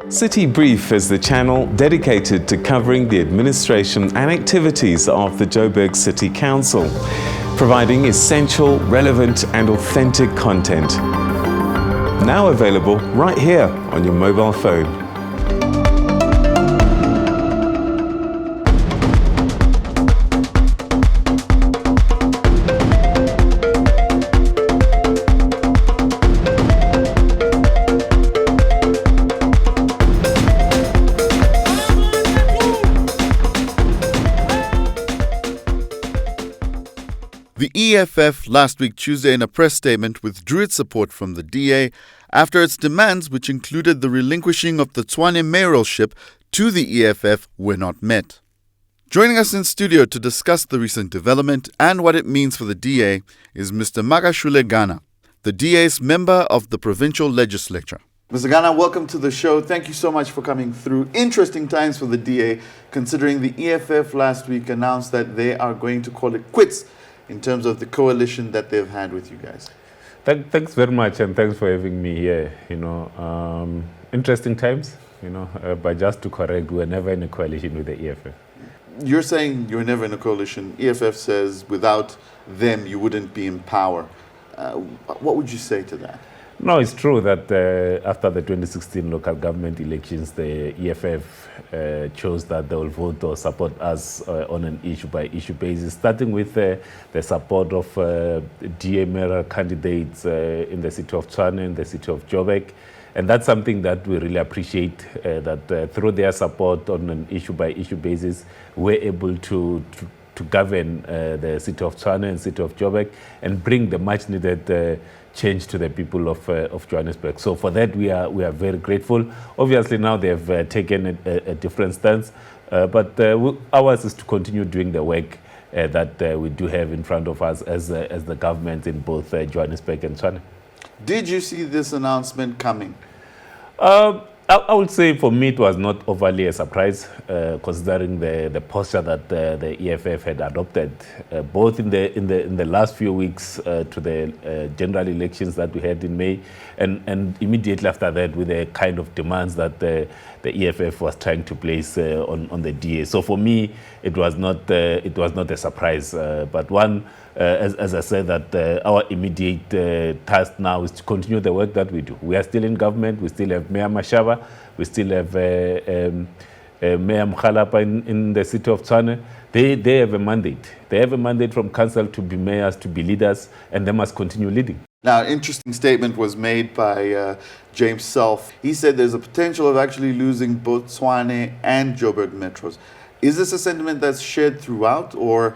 City Brief is the channel dedicated to covering the administration and activities of the Joburg City Council, providing essential, relevant and authentic content. Now available right here on your mobile phone. The EFF last week Tuesday in a press statement withdrew its support from the DA after its demands, which included the relinquishing of the Tshwane mayoralship to the EFF, were not met. Joining us in studio to discuss the recent development and what it means for the DA is Mr. Makashule Gana, the DA's member of the provincial legislature. Mr. Gana, welcome to the show. Thank you so much for coming through. Interesting times for the DA, considering the EFF last week announced that they are going to call it quits in terms of the coalition that they've had with you guys. Thanks very much, and thanks for having me here. Interesting times, but just to correct, we're never in a coalition with the EFF. You're saying you're never in a coalition. EFF says without them, you wouldn't be in power. What would you say to that? No, it's true that after the 2016 local government elections, the EFF chose that they will vote or support us on an issue-by-issue basis, starting with the support of DA mayoral candidates in the city of Tshwane, in the city of Joburg. And that's something that we really appreciate, that through their support on an issue-by-issue basis, we're able to govern the city of Tshwane and city of Joburg and bring the much-needed change to the people of Johannesburg. So for that, we are very grateful. Obviously, now they have taken a different stance, but ours is to continue doing the work that we do have in front of us as the government in both Johannesburg and Tshwane. Did you see this announcement coming? I would say for me it was not overly a surprise, considering the posture that the EFF had adopted, both in the last few weeks to the general elections that we had in May, and immediately after that with the kind of demands that the EFF was trying to place on the DA. So for me, it was not a surprise, but one. As I said, that our immediate task now is to continue the work that we do. We are still in government. We still have Mayor Mashaba. We still have Mayor Mkhalapa in the city of Tshwane. They have a mandate. They have a mandate from council to be mayors, to be leaders, and they must continue leading. Now, an interesting statement was made by James Self. He said there's a potential of actually losing both Tshwane and Joburg metros. Is this a sentiment that's shared throughout, or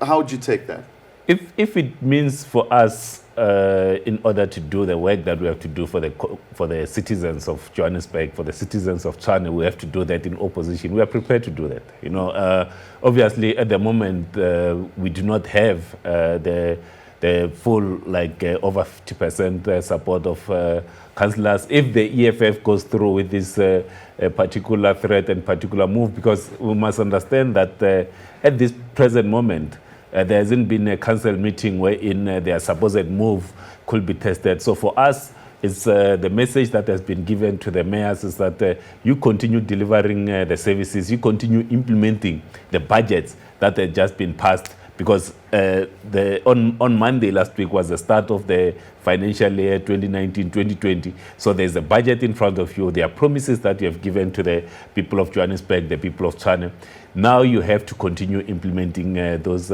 how would you take that? If it means for us, in order to do the work that we have to do for the citizens of Johannesburg, for the citizens of Tshwane, we have to do that in opposition. We are prepared to do that. Obviously, at the moment, we do not have the full, over 50% support of councillors. If the EFF goes through with this particular threat and particular move, because we must understand that at this present moment, there hasn't been a council meeting wherein their supposed move could be tested. So for us, it's the message that has been given to the mayors is that you continue delivering the services, you continue implementing the budgets that have just been passed, because on Monday last week was the start of the financial year 2019-2020. So there's a budget in front of you. There are promises that you have given to the people of Johannesburg, the people of Tshwane. Now you have to continue implementing those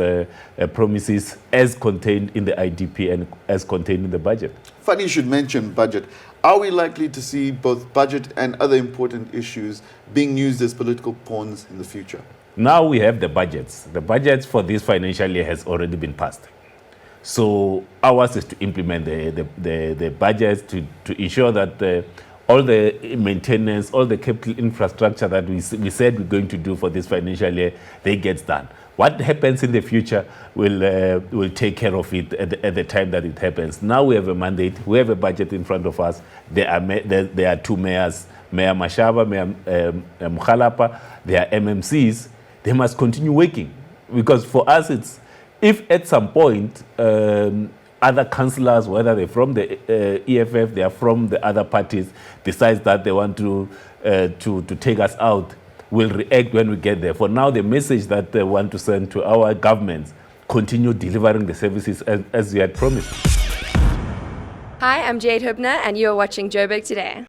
promises as contained in the IDP and as contained in the budget. Funny you should mention budget. Are we likely to see both budget and other important issues being used as political pawns in the future? Now we have the budgets. The budgets for this financial year has already been passed. So ours is to implement the budgets to ensure that all the maintenance, all the capital infrastructure that we said we're going to do for this financial year, they get done. What happens in the future will take care of it at the time that it happens. Now we have a mandate, we have a budget in front of us. There are two mayors, Mayor Mashaba, Mayor Mkhalapa, there are MMCs. They must continue working, because for us it's, if at some point other councillors, whether they're from the EFF, they are from the other parties, decides that they want to to take us out, will react when we get there. For now, the message that they want to send to our governments, continue delivering the services as we had promised. Hi, I'm Jade Hubner, and you're watching Joburg Today.